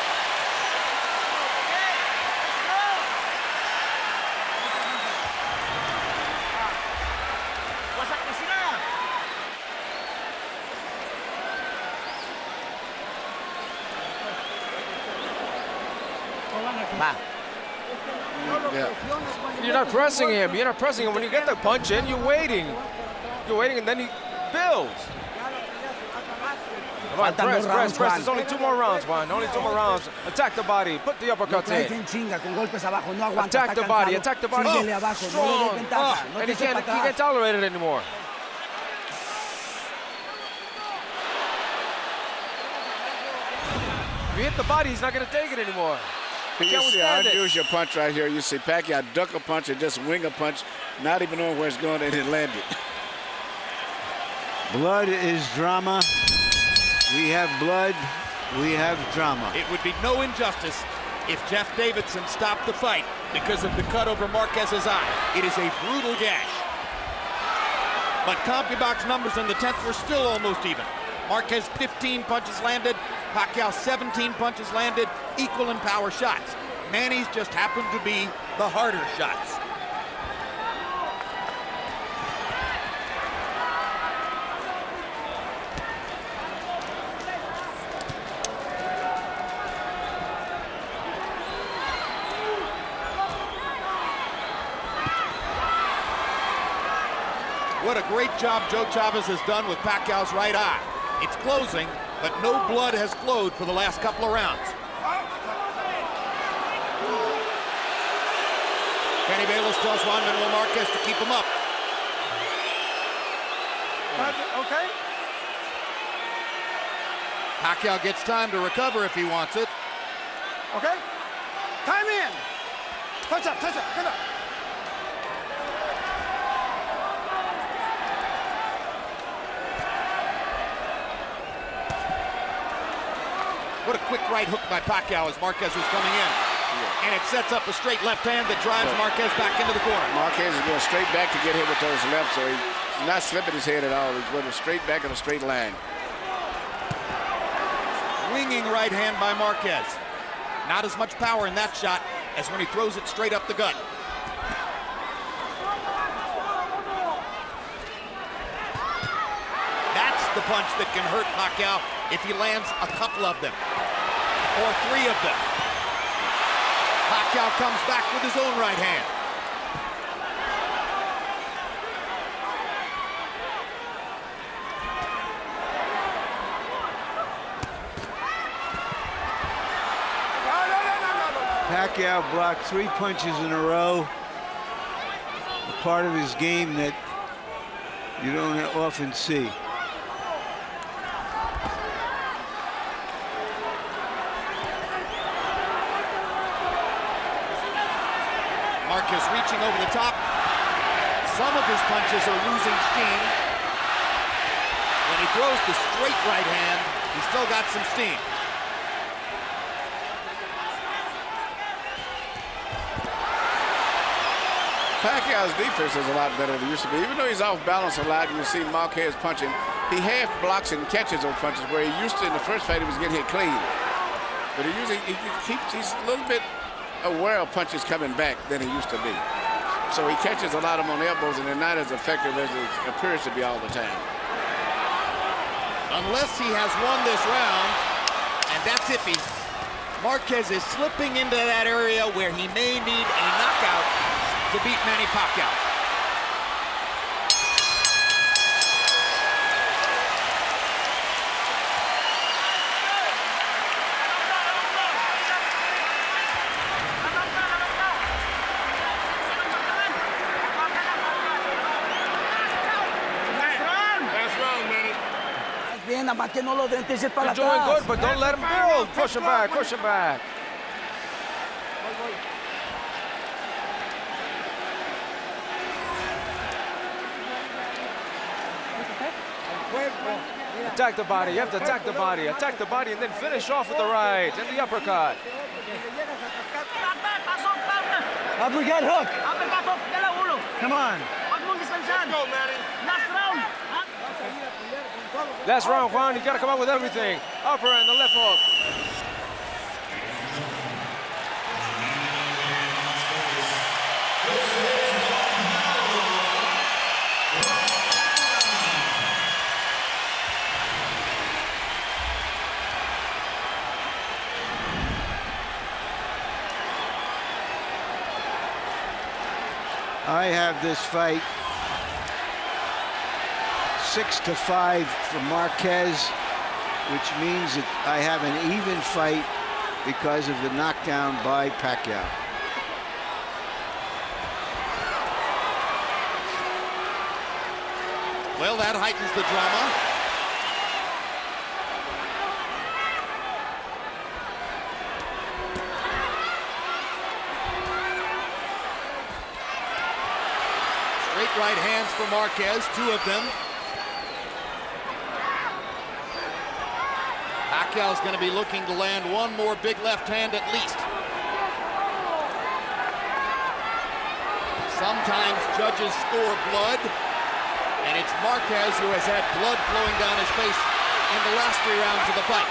Yeah. You're not pressing him. You're not pressing him. When you get the punch in, you're waiting. You're waiting, and then he builds. Come on, press. There's only 2 more rounds, Juan. Only 2 more rounds. Attack the body. Put the uppercuts in. Attack the body. Attack the body. Oh, strong. And he can't tolerate it anymore. If you hit the body, he's not going to take it anymore. You see an unusual punch right here. You see Pacquiao duck a punch and just wing a punch, not even knowing where it's going, and it landed. Blood is drama. We have blood. We have drama. It would be no injustice if Jeff Davidson stopped the fight because of the cut over Marquez's eye. It is a brutal gash. But CompuBox numbers in the 10th were still almost even. Marquez 15 punches landed. Pacquiao 17 punches landed, equal in power shots. Manny's just happened to be the harder shots. What a great job Joe Chavez has done with Pacquiao's right eye. It's closing, but no blood has flowed for the last couple of rounds. Kenny Bayless tells Juan Manuel Marquez to keep him up. Okay. Pacquiao gets time to recover if he wants it. Okay. Time in. Touch up. Good up. What a quick right hook by Pacquiao as Marquez was coming in. And it sets up a straight left hand that drives Marquez back into the corner. Marquez is going straight back to get hit with those lefts, so he's not slipping his head at all. He's going straight back in a straight line. Winging right hand by Marquez. Not as much power in that shot as when he throws it straight up the gut. That's the punch that can hurt Pacquiao if he lands a couple of them, or 3 of them. Pacquiao comes back with his own right hand. Pacquiao blocked 3 punches in a row. A part of his game that you don't often see. Marquez reaching over the top. Some of his punches are losing steam. When he throws the straight right hand, he's still got some steam. Pacquiao's defense is a lot better than it used to be. Even though he's off balance a lot, you see Marquez punching. He half blocks and catches those punches where he used to in the first fight he was getting hit clean. But he's a little bit aware of punches coming back than he used to be. So he catches a lot of them on elbows and they're not as effective as it appears to be all the time. Unless he has won this round, and that's iffy, Marquez is slipping into that area where he may need a knockout to beat Manny Pacquiao. You're doing good, but don't let him build. Push him back, push him back. Attack the body, you have to attack the body, and then finish off with the right and the uppercut. Uppercut hook. Come on. Last round, Juan, you gotta come up with everything. Upper and the left hook. I have this fight 6-5 for Marquez, which means that I have an even fight because of the knockdown by Pacquiao. Well, that heightens the drama. Straight right hands for Marquez, 2 of them. Pacquiao's going to be looking to land 1 more big left hand at least. Sometimes judges score blood, and it's Marquez who has had blood flowing down his face in the last 3 rounds of the fight.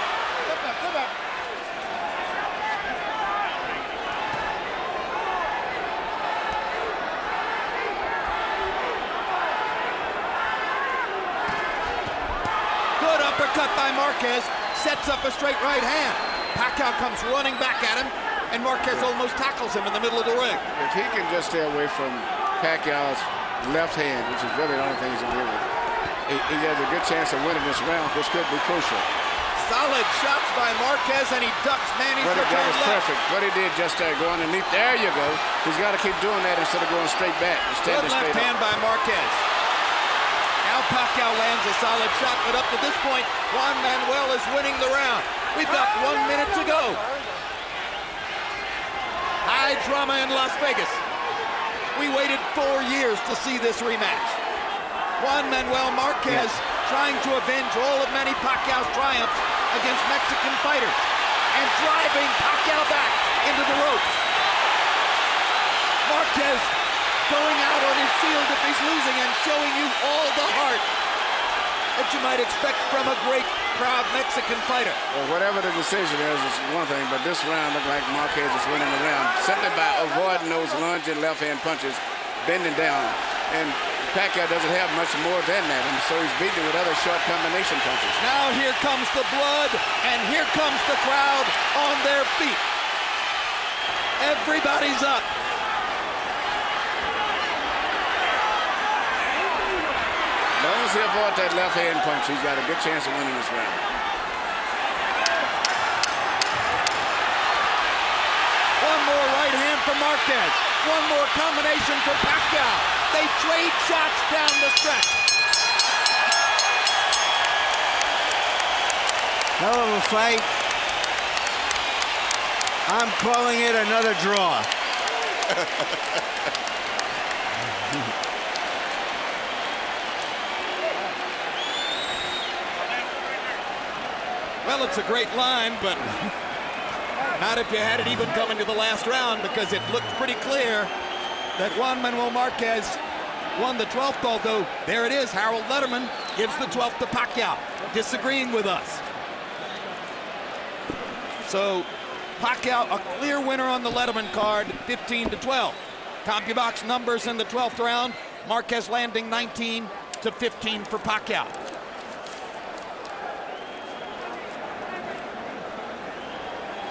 Good uppercut by Marquez, sets up a straight right hand. Pacquiao comes running back at him, and Marquez almost tackles him in the middle of the ring. If he can just stay away from Pacquiao's left hand, which is really the only thing he's going to deal with, he has a good chance of winning this round, which could be crucial. Solid shots by Marquez, and he ducks Manny's That return was left. perfect. What he did just there, going underneath. There you go. He's got to keep doing that instead of going straight back. Good left hand by Marquez. Now Pacquiao lands a solid shot, but up to this point, Juan Manuel is winning the round. We've got 1 minute to go. High drama in Las Vegas. We waited 4 years to see this rematch. Juan Manuel Marquez trying to avenge all of Manny Pacquiao's triumphs against Mexican fighters and driving Pacquiao back into the ropes. Marquez going out on his shield if he's losing and showing you all the heart that you might expect from a great, proud Mexican fighter. Well, whatever the decision is one thing, but this round looked like Marquez is winning the round simply by avoiding those lunging left-hand punches, bending down. And Pacquiao doesn't have much more than that, and so he's beating with other short combination punches. Now here comes the blood, and here comes the crowd on their feet. Everybody's up. As long as he avoids that left-hand punch, he's got a good chance of winning this round. One more right hand for Marquez. One more combination for Pacquiao. They trade shots down the stretch. Hell of a fight. I'm calling it another draw. Well, it's a great line, but not if you had it even coming to the last round, because it looked pretty clear that Juan Manuel Marquez won the 12th, although there it is. Harold Letterman gives the 12th to Pacquiao, disagreeing with us. So Pacquiao, a clear winner on the Letterman card, 15-12. CompuBox numbers in the 12th round. Marquez landing 19-15 for Pacquiao.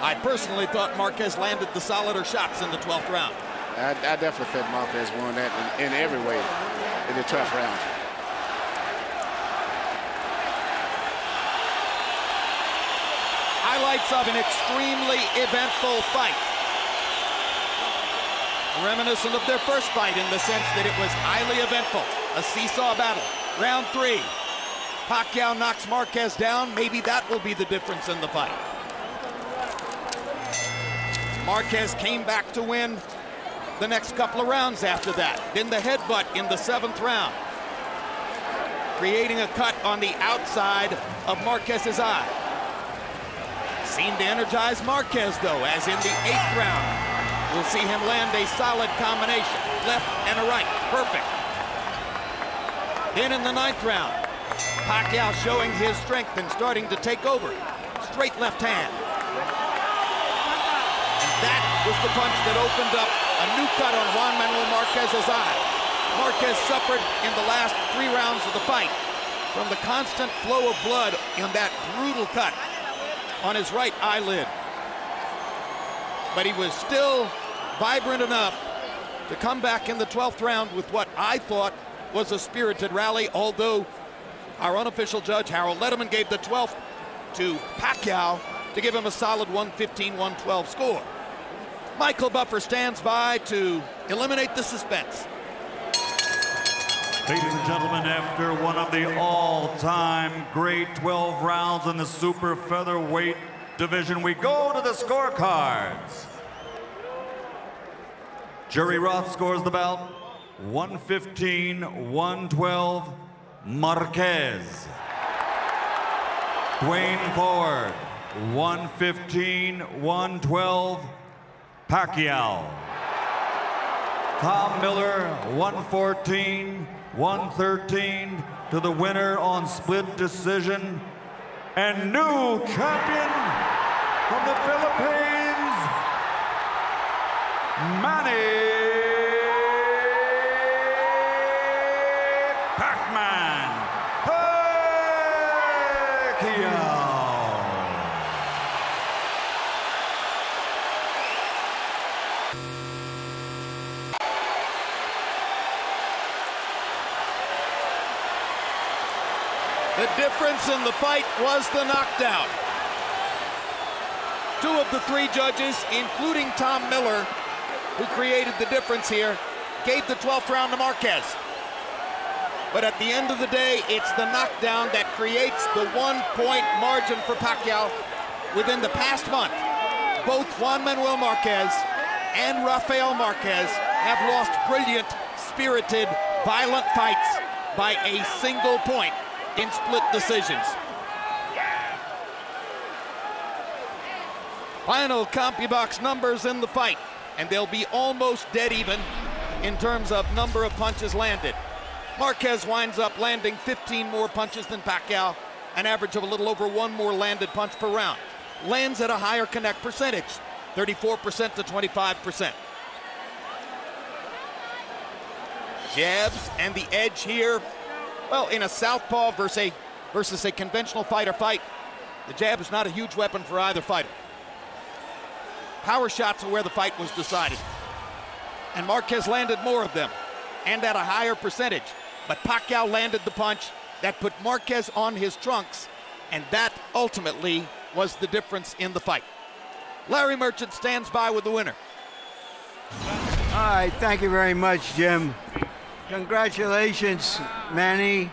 I personally thought Marquez landed the solider shots in the 12th round. I definitely think Marquez won that in every way in the 12th round. Highlights of an extremely eventful fight. Reminiscent of their first fight in the sense that it was highly eventful. A seesaw battle. Round 3. Pacquiao knocks Marquez down. Maybe that will be the difference in the fight. Marquez came back to win the next couple of rounds after that. Then the headbutt in the 7th round, creating a cut on the outside of Marquez's eye. Seemed to energize Marquez, though, as in the 8th round. We'll see him land a solid combination, left and a right, perfect. Then in the 9th round, Pacquiao showing his strength and starting to take over. Straight left hand. That was the punch that opened up a new cut on Juan Manuel Marquez's eye. Marquez suffered in the last 3 rounds of the fight from the constant flow of blood in that brutal cut on his right eyelid. But he was still vibrant enough to come back in the 12th round with what I thought was a spirited rally, although our unofficial judge, Harold Letterman, gave the 12th to Pacquiao to give him a solid 115-112 score. Michael Buffer stands by to eliminate the suspense. Ladies and gentlemen, after one of the all-time great 12 rounds in the super featherweight division, we go to the scorecards. Jerry Roth scores the bout 115-112 Marquez. Dwayne Ford 115-112 Pacquiao. Tom Miller 114-113 to the winner on split decision. And new champion from the Philippines, Manny Pacquiao. The difference in the fight was the knockdown. 2 of the 3 judges, including Tom Miller, who created the difference here, gave the 12th round to Marquez. But at the end of the day, it's the knockdown that creates the 1-point margin for Pacquiao. Within the past month, both Juan Manuel Marquez and Rafael Marquez have lost brilliant, spirited, violent fights by a single point in split decisions. Final CompuBox numbers in the fight. and they'll be almost dead even in terms of number of punches landed. Marquez winds up landing 15 more punches than Pacquiao, an average of a little over 1 more landed punch per round. Lands at a higher connect percentage, 34% to 25%. Jabs and the edge here. Well, in a southpaw versus a conventional fighter fight, the jab is not a huge weapon for either fighter. Power shots are where the fight was decided. And Marquez landed more of them, and at a higher percentage. But Pacquiao landed the punch that put Marquez on his trunks, and that ultimately was the difference in the fight. Larry Merchant stands by with the winner. All right, thank you very much, Jim. Congratulations, Manny.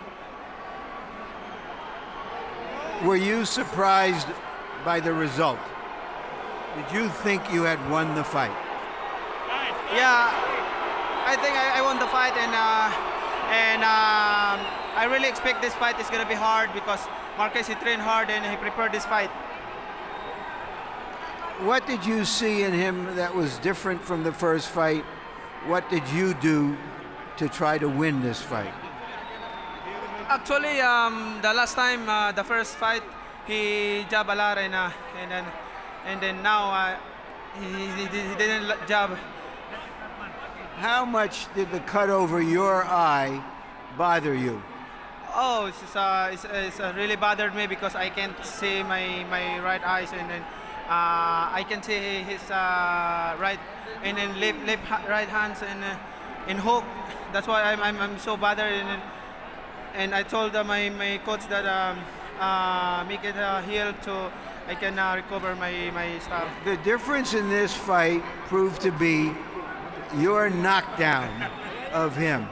Were you surprised by the result? Did you think you had won the fight? Yeah, I think I won the fight, and I really expect this fight is going to be hard because Marquez, he trained hard and he prepared this fight. What did you see in him that was different from the first fight? What did you do to try to win this fight? Actually, the last time, the first fight, he jabbed a lot, and then now he didn't jab. How much did the cut over your eye bother you? Oh, it's really bothered me because I can't see my right eyes, and then I can see his right and then right hands and hook. That's why I'm so bothered, and I told my coach that make it heal so I can recover my style. The difference in this fight proved to be your knockdown of him.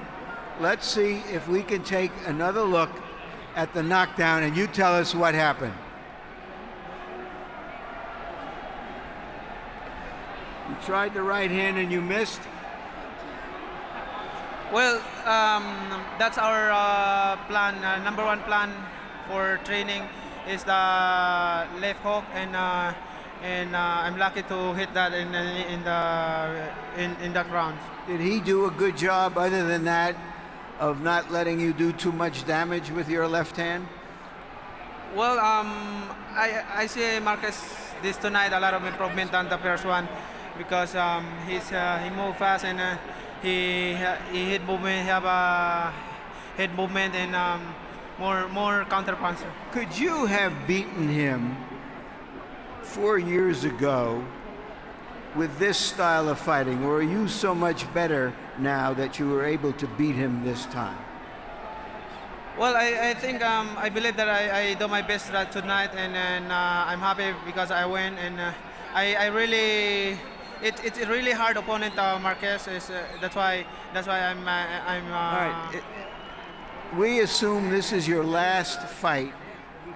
Let's see if we can take another look at the knockdown and you tell us what happened. You tried the right hand and you missed? Well, that's our plan. Number one plan for training is the left hook, and I'm lucky to hit that in that round. Did he do a good job other than that of not letting you do too much damage with your left hand? Well, I see Marquez this tonight a lot of improvement on the first one because he moved fast and he hit movement, he have a head movement and more counter puncher. Could you have beaten him 4 years ago with this style of fighting, or are you so much better now that you were able to beat him this time? Well, I think I believe that I do my best tonight, and I'm happy because I win, and I really it's a really hard opponent. Marquez is that's why I'm. All right. We assume this is your last fight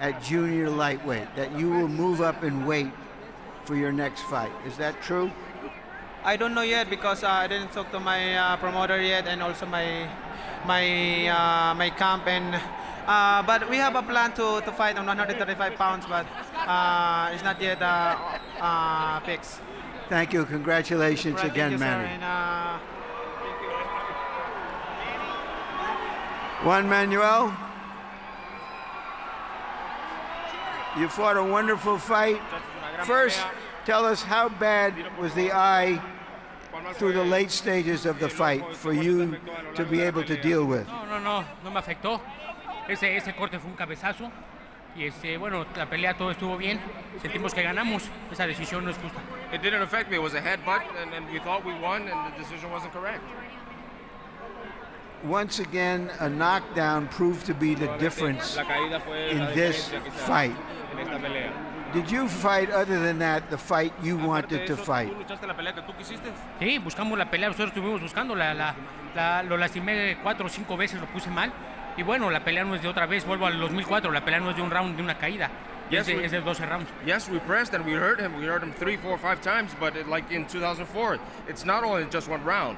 at junior lightweight, that you will move up in weight for your next fight. Is that true? I don't know yet because I didn't talk to my promoter yet, and also my camp, and but we have a plan to fight on 135 pounds, but it's not yet fixed. Thank you. Congratulations Right, again, thank you, Manny. sir, and, Juan Manuel, you fought a wonderful fight. First, tell us how bad was the eye through the late stages of the fight for you to be able to deal with? No me afectó. Ese corte fue un cabezazo y bueno, la pelea todo estuvo bien. Sentimos que ganamos. Esa decisión no es justa. It didn't affect me. It was a headbutt, and we thought we won, and the decision wasn't correct. Once again, a knockdown proved to be the difference in this fight. Did you fight other than that, the fight you wanted to fight? Sí, buscamos la pelea, nosotros estuvimos buscando, lo lastimé 4 o 5 veces, lo puse mal. Y bueno, la pelea no es de otra vez, vuelvo al 2004, la pelea no es de un round, de una caída. Es de 12 rounds. Yes, we pressed and we hurt him. We hurt him 3, 4, 5 times, but like in 2004, it's not only just one round.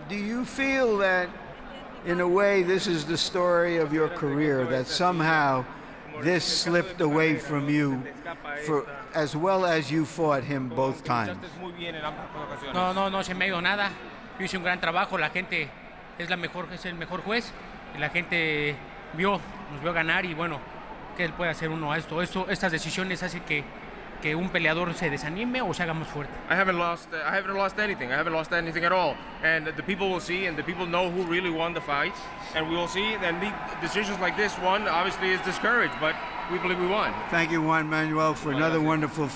Do you feel that, in a way, this is the story of your career, that somehow this slipped away from you for as well as you fought him both times. No se me ha ido nada. Yo hice un gran trabajo, la gente es el mejor juez, y la gente nos vio ganar, y bueno, ¿qué puede hacer uno a esto? Estas decisiones hacen que un peleador se desanime o se haga más fuerte. I haven't lost anything. I haven't lost anything at all. And the people will see, and the people know who really won the fight. And we will see, and the decisions like this one obviously is discouraged, but we believe we won. Thank you, Juan Manuel, for another wonderful